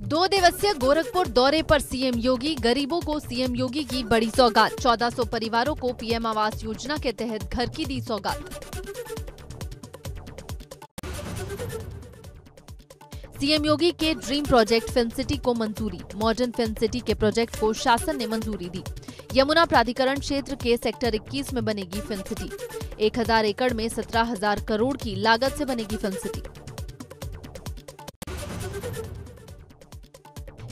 दो दिवसीय गोरखपुर दौरे पर सीएम योगी। गरीबों को सीएम योगी की बड़ी सौगात। 1400 परिवारों को पीएम आवास योजना के तहत घर की दी सौगात। सीएम योगी के ड्रीम प्रोजेक्ट फिल्म सिटी को मंजूरी। मॉडर्न फिल्म सिटी के प्रोजेक्ट को शासन ने मंजूरी दी। यमुना प्राधिकरण क्षेत्र के सेक्टर 21 में बनेगी फिल्म सिटी। 1000 एकड़ में 17,000 करोड़ की लागत से बनेगी फिल्म सिटी।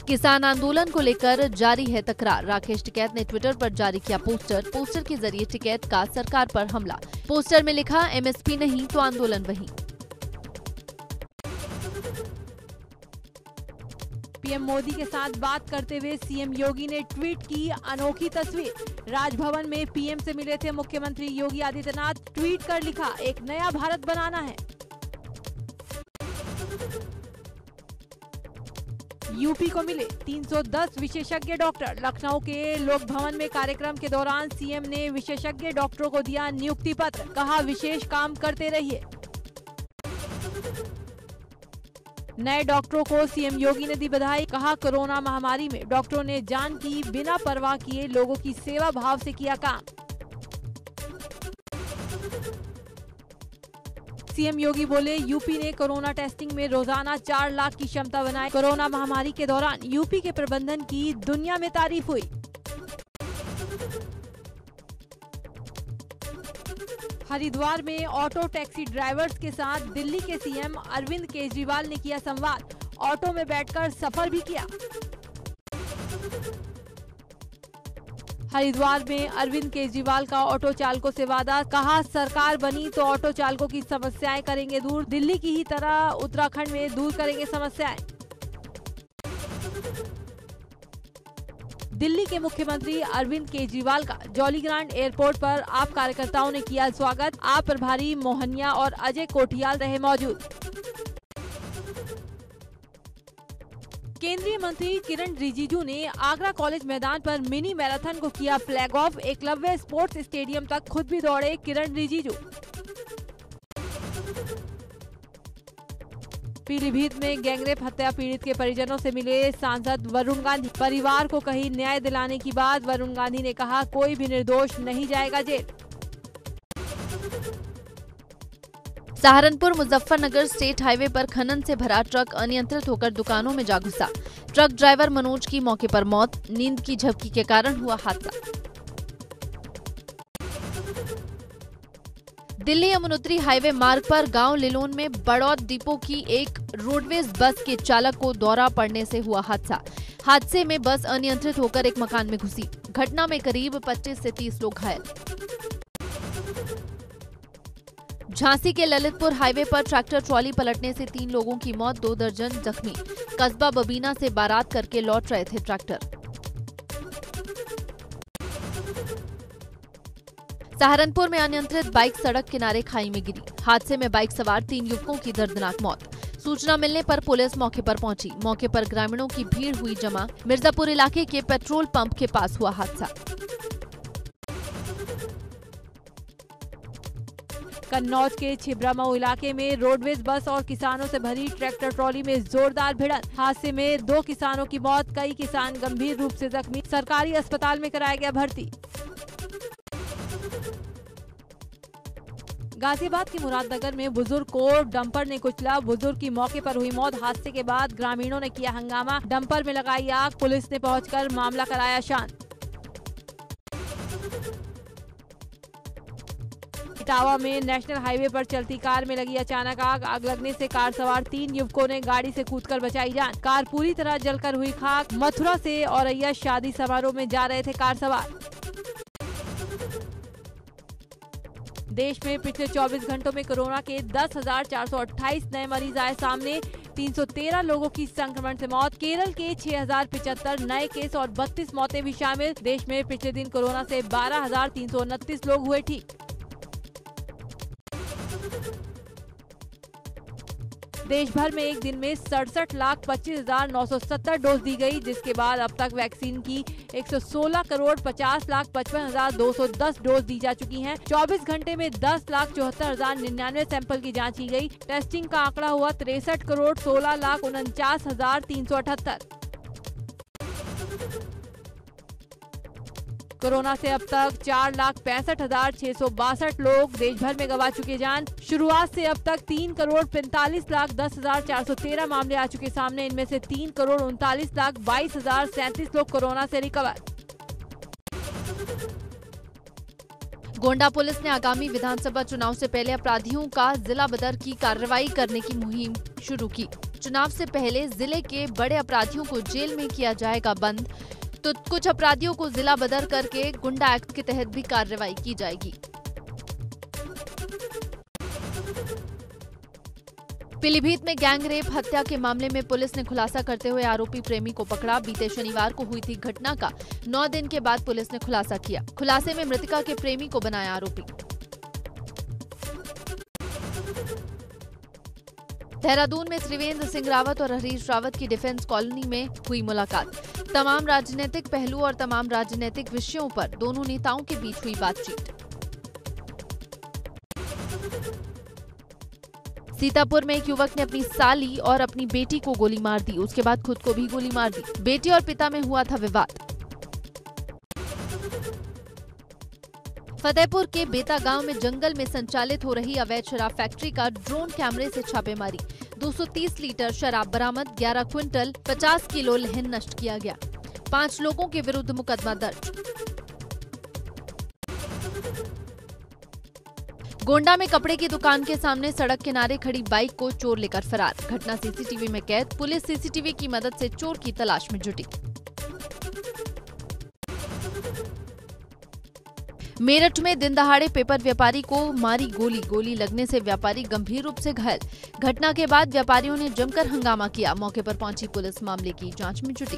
किसान आंदोलन को लेकर जारी है तकरार। राकेश टिकैत ने ट्विटर पर जारी किया पोस्टर के जरिए टिकैत का सरकार पर हमला। पोस्टर में लिखा, एमएसपी नहीं तो आंदोलन वहीं। पीएम मोदी के साथ बात करते हुए सीएम योगी ने ट्वीट की अनोखी तस्वीर। राजभवन में पीएम से मिले थे मुख्यमंत्री योगी आदित्यनाथ। ट्वीट कर लिखा, एक नया भारत बनाना है। यूपी को मिले 310 विशेषज्ञ डॉक्टर। लखनऊ के लोक भवन में कार्यक्रम के दौरान सीएम ने विशेषज्ञ डॉक्टरों को दिया नियुक्ति पत्र। कहा, विशेष काम करते रहिए। नए डॉक्टरों को सीएम योगी ने दी बधाई। कहा, कोरोना महामारी में डॉक्टरों ने जान की बिना परवाह किए लोगों की सेवा भाव से किया काम। सीएम योगी बोले, यूपी ने कोरोना टेस्टिंग में रोजाना 4 लाख की क्षमता बनाई। कोरोना महामारी के दौरान यूपी के प्रबंधन की दुनिया में तारीफ हुई। हरिद्वार में ऑटो टैक्सी ड्राइवर्स के साथ दिल्ली के सीएम अरविंद केजरीवाल ने किया संवाद। ऑटो में बैठकर सफर भी किया। हरिद्वार में अरविंद केजरीवाल का ऑटो चालकों से वादा। कहा, सरकार बनी तो ऑटो चालकों की समस्याएं करेंगे दूर। दिल्ली की ही तरह उत्तराखंड में दूर करेंगे समस्याएं। दिल्ली के मुख्यमंत्री अरविंद केजरीवाल का जॉलीग्रांट एयरपोर्ट पर आप कार्यकर्ताओं ने किया स्वागत। आप प्रभारी मोहनिया और अजय कोठियाल रहे मौजूद। केंद्रीय मंत्री किरण रिजिजू ने आगरा कॉलेज मैदान पर मिनी मैराथन को किया flag of. Eklavya sports stadium तक खुद भी दौड़े किरण रिजिजू। पीलीभीत में गैंगरेप हत्या पीड़ित के परिजनों से मिले सांसद वरुण गांधी। परिवार को कही न्याय दिलाने की बात। वरुण गांधी ने कहा, कोई भी निर्दोष नहीं जाएगा jail. Saharanpur Muzaffarnagar state highway पर खनन से भरा ट्रक अनियंत्रित होकर दुकानों में जा घुसा। ट्रक ड्राइवर मनोज की मौके पर मौत। नींद की झपकी के कारण हुआ हादसा। दिल्ली यमुनोत्री हाईवे मार्ग पर गांव लिलोन में बड़ौद डिपो की एक रोडवेज बस के चालक को दौरा पड़ने से हुआ हादसा। हादसे में बस अनियंत्रित होकर एक मकान में घुसी। घटना में करीब 25 से 30 लोग घायल। झांसी के ललितपुर हाईवे पर ट्रैक्टर ट्रॉली पलटने से 3 लोगों की मौत, 2 दर्जन जख्मी। कस्बा बबीना से बारात करके लौट रहे थे ट्रैक्टर। सहारनपुर में अनियंत्रित बाइक सड़क किनारे खाई में गिरी। हादसे में बाइक सवार 3 युवकों की दर्दनाक मौत। सूचना मिलने पर पुलिस मौके पर पहुंची। मौके पर ग्रामीणों की भीड़ हुई जमा। मिर्जापुर इलाके के पेट्रोल पंप के पास हुआ हादसा। कन्नौज के छिबरामऊ इलाके में रोडवेज बस और किसानों से भरी ट्रैक्टर ट्रॉली में जोरदार भिड़ंत। हादसे में 2 किसानों की मौत, कई किसान गंभीर रूप से जख्मी। सरकारी अस्पताल में कराया गया भर्ती। गाजियाबाद के मुरादनगर में बुजुर्ग को डंपर ने कुचला। बुजुर्ग की मौके पर हुई मौत। हादसे के बाद ग्रामीणों ने किया हंगामा। डंपर में लगाई आग। पुलिस ने पहुंचकर मामला कराया शांत। इटावा में नेशनल हाईवे पर चलती कार में लगी अचानक आग। आग लगने से कार सवार 3 युवकों ने गाड़ी से कूदकर बचाई जान। कार पूरी तरह जलकर हुई खाक। मथुरा से औरैया शादी समारोह में जा रहे थे कार सवार। देश में पिछले 24 घंटों में कोरोना के 10,428 नए मरीज आए सामने। 313 लोगों की संक्रमण से मौत। केरल के 6,075 नए केस और 32 मौतें भी शामिल। देश में पिछले दिन कोरोना से 12,329 लोग हुए ठीक। देश भर में एक दिन में 67,25,970 डोज दी गई, जिसके बाद अब तक वैक्सीन की 116,50,55,210 डोज दी जा चुकी हैं। 24 घंटे में 10,74,099 सैंपल की जांच की गई। टेस्टिंग का आंकड़ा हुआ 63,16,49,378। कोरोना से अब तक 4,65,662 लोग देश भर में गंवा चुके जान। शुरुआत से अब तक 3,45,10,413 मामले आ चुके सामने। इनमें से 3,39,22,037 लोग कोरोना से रिकवर। गोंडा पुलिस ने आगामी विधानसभा चुनाव से पहले अपराधियों का जिला बदर की कार्रवाई करने की मुहिम शुरू की। चुनाव से पहले जिले के बड़े अपराधियों को जेल में किया जाएगा बंद, तो कुछ अपराधियों को जिला बदर करके गुंडा एक्ट के तहत भी कार्रवाई की जाएगी। पीलीभीत में गैंग रेप हत्या के मामले में पुलिस ने खुलासा करते हुए आरोपी प्रेमी को पकड़ा। बीते शनिवार को हुई थी घटना का 9 दिन के बाद पुलिस ने खुलासा किया। खुलासे में मृतका के प्रेमी को बनाया आरोपी। देहरादून में त्रिवेंद्र सिंह रावत और हरीश रावत की डिफेंस कॉलोनी में हुई मुलाकात। तमाम राजनीतिक पहलू और तमाम राजनीतिक विषयों पर दोनों नेताओं के बीच हुई बातचीत। सीतापुर में एक युवक ने अपनी साली और अपनी बेटी को गोली मार दी। उसके बाद खुद को भी गोली मार दी। बेटी और पिता में हुआ था विवाद। फतेहपुर के बेता गांव में जंगल में संचालित हो रही अवैध शराब फैक्ट्री का ड्रोन कैमरे से छापेमारी। 230 लीटर शराब बरामद, 11 क्विंटल 50 किलो लहन नष्ट किया गया। 5 लोगों के विरुद्ध मुकदमा दर्ज। गोंडा में कपड़े की दुकान के सामने सड़क किनारे खड़ी बाइक को चोर लेकर फरार। घटना सीसीटीवी में कैद। पुलिस सीसीटीवी की मदद से चोर की तलाश में जुटी। मेरठ में दिन दहाड़े पेपर व्यापारी को मारी गोली। गोली लगने से व्यापारी गंभीर रूप से घायल। घटना के बाद व्यापारियों ने जमकर हंगामा किया। मौके पर पहुंची पुलिस मामले की जांच में जुटी।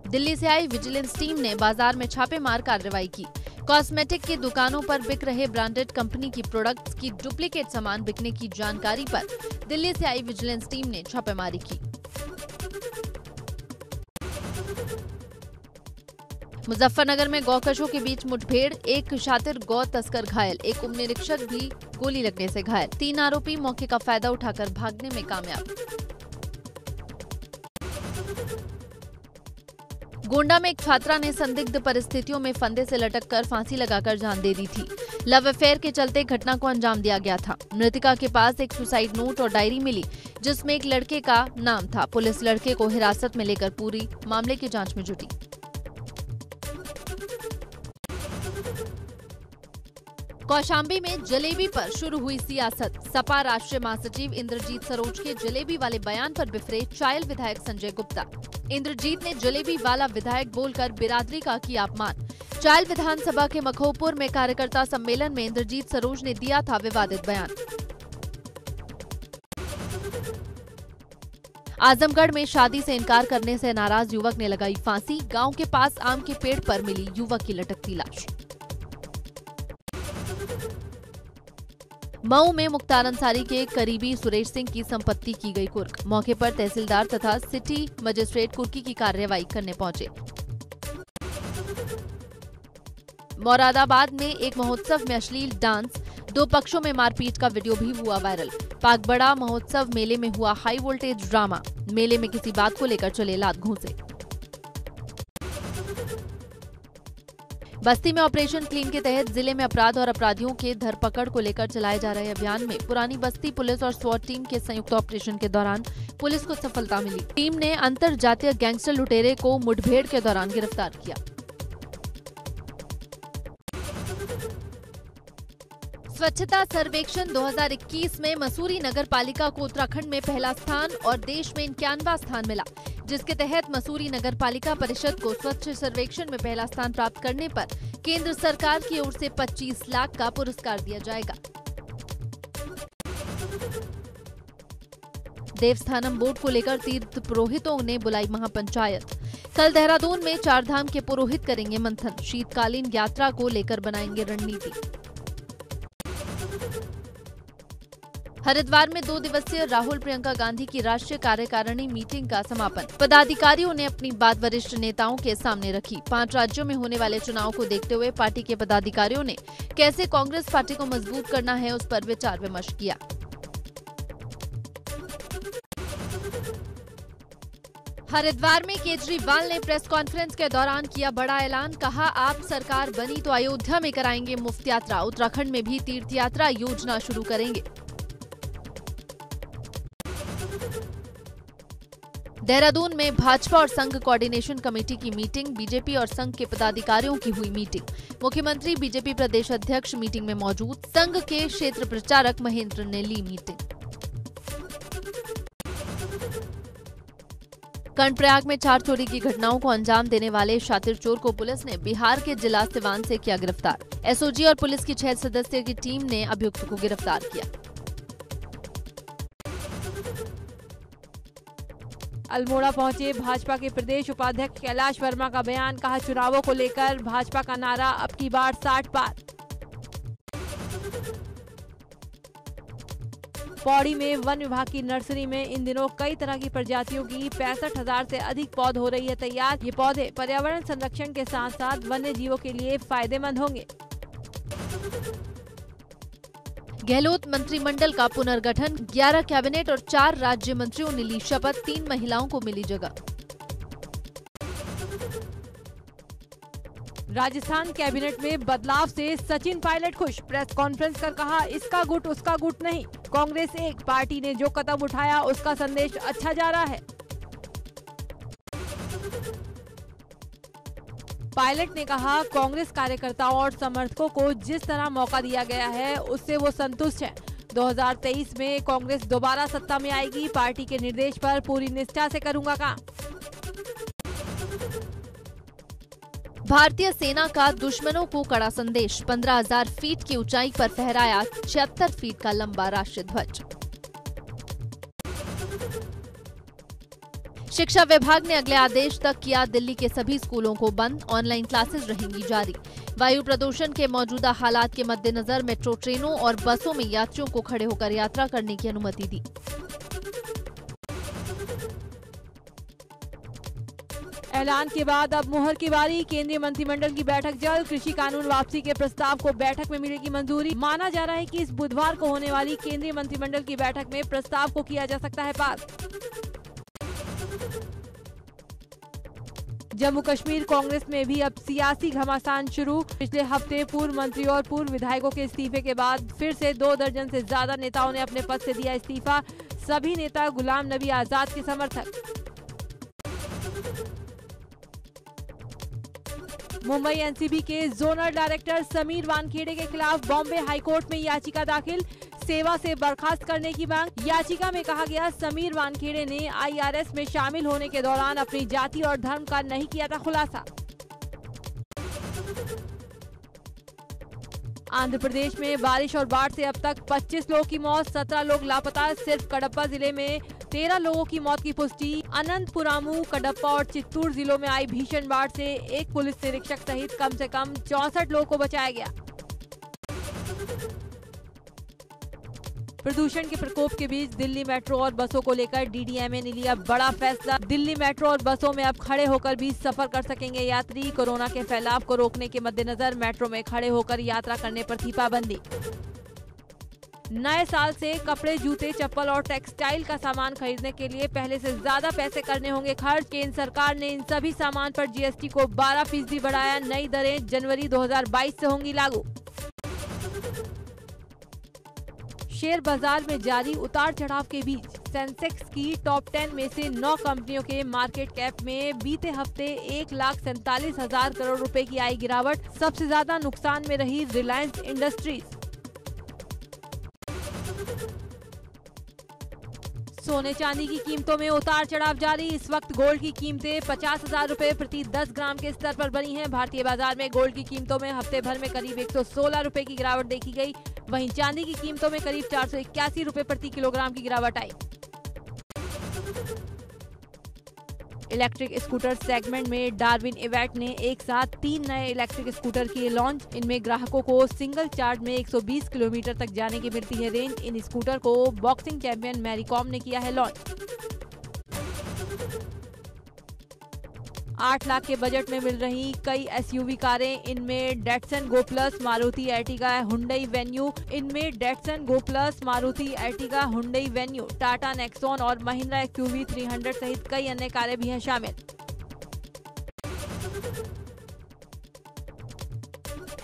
दिल्ली से आई विजिलेंस टीम ने बाजार में छापेमार कार्रवाई की। कॉस्मेटिक की दुकानों पर बिक रहे ब्रांडेड कंपनी की प्रोडक्ट्स की डुप्लीकेट सामान बिकने की जानकारी पर दिल्ली से आई विजिलेंस टीम ने छापेमारी की। मुजफ्फरनगर में गौकशों के बीच मुठभेड़। एक शातिर गौ तस्कर घायल। एक उप निरीक्षक भी गोली लगने से घायल। 3 आरोपी मौके का फायदा उठाकर भागने में कामयाब। गोंडा में एक छात्रा ने संदिग्ध परिस्थितियों में फंदे से लटककर फांसी लगाकर जान दे दी थी। लव अफेयर के चलते घटना को अंजाम दिया गया था। मृतका के पास एक सुसाइड नोट और डायरी मिली, जिसमें एक लड़के का नाम था। पुलिस लड़के को हिरासत में लेकर पूरी मामले की जांच में जुटी। कौशाम्बी में जलेबी पर शुरू हुई सियासत। सपा राष्ट्रीय महासचिव इंद्रजीत सरोज के जलेबी वाले बयान पर बिफरे चायल विधायक संजय गुप्ता। इंद्रजीत ने जलेबी वाला विधायक बोलकर बिरादरी का किया अपमान। चायल विधानसभा के मखोपुर में कार्यकर्ता सम्मेलन में इंद्रजीत सरोज ने दिया था विवादित बयान। आजमगढ़ में शादी से इनकार करने से नाराज युवक ने लगाई फांसी। गांव के पास आम के पेड़ पर मिली युवक की लटकती लाश। मऊ में मुख्तार अंसारी के करीबी सुरेश सिंह की संपत्ति की गई कुर्क। मौके पर तहसीलदार तथा सिटी मजिस्ट्रेट कुर्की की कार्रवाई करने पहुंचे। मोरादाबाद में एक महोत्सव में अश्लील डांस, 2 पक्षों में मारपीट का वीडियो भी हुआ वायरल। पागबड़ा महोत्सव मेले में हुआ हाई वोल्टेज ड्रामा। मेले में किसी बात को लेकर चले लात घूंसे। बस्ती में ऑपरेशन क्लीन के तहत जिले में अपराध और अपराधियों के धरपकड़ को लेकर चलाए जा रहे अभियान में पुरानी बस्ती पुलिस और स्वॉट टीम के संयुक्त ऑपरेशन के दौरान पुलिस को सफलता मिली। टीम ने अंतरजातीय गैंगस्टर लुटेरे को मुठभेड़ के दौरान गिरफ्तार किया। स्वच्छता सर्वेक्षण 2021 में मसूरी नगर पालिका को उत्तराखंड में पहला स्थान और देश में 91वां स्थान मिला, जिसके तहत मसूरी नगर पालिका परिषद को स्वच्छ सर्वेक्षण में पहला स्थान प्राप्त करने पर केंद्र सरकार की ओर से 25 लाख का पुरस्कार दिया जाएगा। देवस्थानम बोर्ड को लेकर तीर्थ पुरोहितों ने बुलाई महापंचायत। कल देहरादून में 4 धाम के पुरोहित करेंगे मंथन। शीतकालीन यात्रा को लेकर बनाएंगे रणनीति। हरिद्वार में 2 दिवसीय राहुल प्रियंका गांधी की राष्ट्रीय कार्यकारिणी मीटिंग का समापन। पदाधिकारियों ने अपनी बात वरिष्ठ नेताओं के सामने रखी। 5 राज्यों में होने वाले चुनाव को देखते हुए पार्टी के पदाधिकारियों ने कैसे कांग्रेस पार्टी को मजबूत करना है, उस पर विचार विमर्श किया। हरिद्वार में केजरीवाल ने प्रेस कॉन्फ्रेंस के दौरान किया बड़ा ऐलान। कहा, आप सरकार बनी तो अयोध्या में कराएंगे मुफ्त यात्रा, उत्तराखंड में भी तीर्थ यात्रा योजना शुरू करेंगे। देहरादून में भाजपा और संघ कोऑर्डिनेशन कमेटी की मीटिंग। बीजेपी और संघ के पदाधिकारियों की हुई मीटिंग। मुख्यमंत्री, बीजेपी प्रदेश अध्यक्ष मीटिंग में मौजूद। संघ के क्षेत्र प्रचारक महेंद्र ने ली मीटिंग। कर्णप्रयाग में 4 चोरी की घटनाओं को अंजाम देने वाले शातिर चोर को पुलिस ने बिहार के जिला सिवान से किया गिरफ्तार। एसओजी और पुलिस की 6 सदस्यों की टीम ने अभियुक्त को गिरफ्तार किया। अल्मोड़ा पहुंचे भाजपा के प्रदेश उपाध्यक्ष कैलाश वर्मा का बयान। कहा, चुनावों को लेकर भाजपा का नारा अब की बार 60 पार। पौड़ी में वन विभाग की नर्सरी में इन दिनों कई तरह की प्रजातियों की 65,000 से अधिक पौध हो रही है तैयार। ये पौधे पर्यावरण संरक्षण के साथ साथ वन्य जीवों के लिए फायदेमंद होंगे। गहलोत मंत्रिमंडल का पुनर्गठन। 11 कैबिनेट और 4 राज्य मंत्रियों ने ली शपथ। 3 महिलाओं को मिली जगह। राजस्थान कैबिनेट में बदलाव से सचिन पायलट खुश। प्रेस कॉन्फ्रेंस कर कहा, इसका गुट उसका गुट नहीं, कांग्रेस एक। पार्टी ने जो कदम उठाया उसका संदेश अच्छा जा रहा है। पायलट ने कहा, कांग्रेस कार्यकर्ताओं और समर्थकों को जिस तरह मौका दिया गया है उससे वो संतुष्ट है। 2023 में कांग्रेस दोबारा सत्ता में आएगी। पार्टी के निर्देश पर पूरी निष्ठा से करूंगा काम। भारतीय सेना का दुश्मनों को कड़ा संदेश। 15,000 फीट की ऊंचाई पर फहराया 76 फीट का लंबा राष्ट्रीय ध्वज। शिक्षा विभाग ने अगले आदेश तक किया दिल्ली के सभी स्कूलों को बंद। ऑनलाइन क्लासेस रहेंगी जारी। वायु प्रदूषण के मौजूदा हालात के मद्देनजर मेट्रो ट्रेनों और बसों में यात्रियों को खड़े होकर यात्रा करने की अनुमति दी। ऐलान के बाद अब मुहर की बारी। केंद्रीय मंत्रिमंडल की बैठक जल्द। कृषि कानून वापसी के प्रस्ताव को बैठक में मिलेगी मंजूरी। माना जा रहा है कि इस बुधवार को होने वाली केंद्रीय मंत्रिमंडल की बैठक में प्रस्ताव को किया जा सकता है पास। जम्मू कश्मीर कांग्रेस में भी अब सियासी घमासान शुरू। पिछले हफ्ते पूर्व मंत्री और पूर्व विधायकों के इस्तीफे के बाद फिर से 2 दर्जन से ज्यादा नेताओं ने अपने पद से दिया इस्तीफा। सभी नेता गुलाम नबी आजाद के समर्थक। मुंबई एनसीबी के जोनल डायरेक्टर समीर वानखेड़े के खिलाफ बॉम्बे हाईकोर्ट में याचिका दाखिल। सेवा से बर्खास्त करने की मांग। याचिका में कहा गया, समीर वानखेड़े ने आईआरएस में शामिल होने के दौरान अपनी जाति और धर्म का नहीं किया था खुलासा। आंध्र प्रदेश में बारिश और बाढ़ से अब तक 25 लोगों की मौत, 17 लोग लापता। सिर्फ कडप्पा जिले में 13 लोगों की मौत की पुष्टि। अनंतपुरामू, कडप्पा और चित्तूर जिलों में आई भीषण बाढ़ से एक पुलिस निरीक्षक सहित कम से कम 64 लोगों को बचाया गया। प्रदूषण के प्रकोप के बीच दिल्ली मेट्रो और बसों को लेकर डीडीएमए ने लिया बड़ा फैसला। दिल्ली मेट्रो और बसों में अब खड़े होकर भी सफर कर सकेंगे यात्री। कोरोना के फैलाव को रोकने के मद्देनजर मेट्रो में खड़े होकर यात्रा करने पर थी पाबंदी। नए साल से कपड़े, जूते, चप्पल और टेक्सटाइल का सामान खरीदने के लिए पहले से ज्यादा पैसे करने होंगे खर्च। केंद्र सरकार ने इन सभी सामान पर जीएसटी को 12% बढ़ाया। नई दरें जनवरी 2022 से होंगी लागू। शेयर बाजार में जारी उतार चढ़ाव के बीच सेंसेक्स की टॉप 10 में से 9 कंपनियों के मार्केट कैप में बीते हफ्ते 1,47,000 करोड़ रुपए की आई गिरावट। सबसे ज्यादा नुकसान में रही रिलायंस इंडस्ट्रीज। सोने चांदी की कीमतों में उतार चढ़ाव जारी। इस वक्त गोल्ड की कीमतें 50,000 रुपए प्रति 10 ग्राम के स्तर पर बनी हैं। भारतीय बाजार में गोल्ड की कीमतों में हफ्ते भर में करीब 116 रुपए की गिरावट देखी गई। वहीं चांदी की कीमतों में करीब 481 रुपए प्रति किलोग्राम की गिरावट आई। इलेक्ट्रिक स्कूटर सेगमेंट में डार्विन इवेट ने एक साथ 3 नए इलेक्ट्रिक स्कूटर किए लॉन्च। इनमें ग्राहकों को सिंगल चार्ज में 120 किलोमीटर तक जाने की मिलती है रेंज। इन स्कूटर को बॉक्सिंग चैंपियन मैरी कॉम ने किया है लॉन्च। 8 लाख के बजट में मिल रही कई एसयूवी कारें। इनमें Datsun Go Plus, Maruti Ertiga, Hyundai Venue. Hyundai Venue, Tata Nexon और महिंद्रा एक्सयूवी 300 सहित कई अन्य कारें भी हैं शामिल।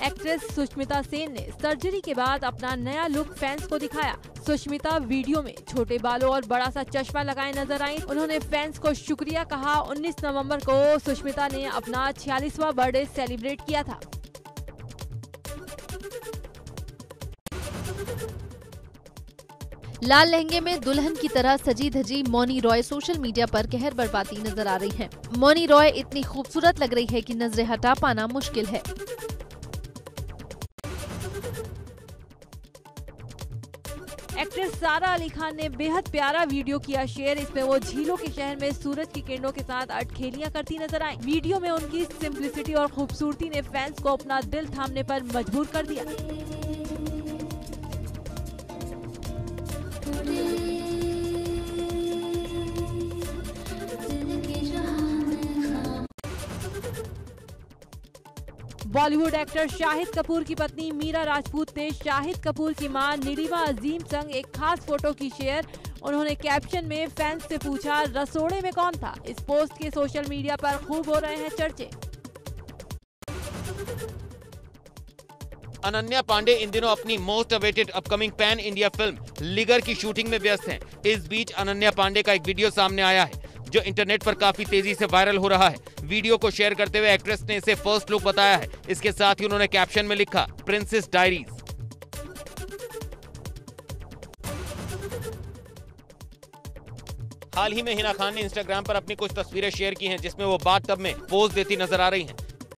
एक्ट्रेस सुष्मिता सेन ने सर्जरी के बाद अपना नया लुक फैंस को दिखाया। सुष्मिता वीडियो में छोटे बालों और बड़ा सा चश्मा लगाए नजर आई। उन्होंने फैंस को शुक्रिया कहा। 19 नवंबर को सुष्मिता ने अपना 46वां बर्थडे सेलिब्रेट किया था। लाल लहंगे में दुल्हन की तरह सजी धजी मौनी रॉय सोशल मीडिया पर कहर बरपाती नजर आ रही हैं। मौनी रॉय इतनी खूबसूरत लग रही है कि नजरें हटा पाना मुश्किल है। एक्ट्रेस सारा अली खान ने बेहद प्यारा वीडियो किया शेयर। इसमें वो झीलों के शहर में सूरज की किरणों के साथ अटखेलियां करती नजर आई। वीडियो में उनकी सिंप्लिसिटी और खूबसूरती ने फैंस को अपना दिल थामने पर मजबूर कर दिया। बॉलीवुड एक्टर शाहिद कपूर की पत्नी मीरा राजपूत ने शाहिद कपूर की मां नीलिमा अजीम संग एक खास फोटो की शेयर। उन्होंने कैप्शन में फैंस से पूछा, रसोड़े में कौन था। इस पोस्ट के सोशल मीडिया पर खूब हो रहे हैं चर्चे। अनन्या पांडे इन दिनों अपनी most awaited upcoming pan India film लिगर की शूटिंग में व्यस्त हैं। इस बीच अनन्या पांडे का एक वीडियो सामने आया है जो इंटरनेट पर काफी तेजी से वायरल हो रहा है। वीडियो को शेयर करते हुए एक्ट्रेस ने इसे फर्स्ट लुक बताया है। इसके साथ ही उन्होंने कैप्शन में लिखा, प्रिंसेस डायरीज। हाल ही में हिना खान ने इंस्टाग्राम पर अपनी कुछ तस्वीरें शेयर की हैं जिसमें वो बाथ टब में पोज देती नजर आ रही हैं।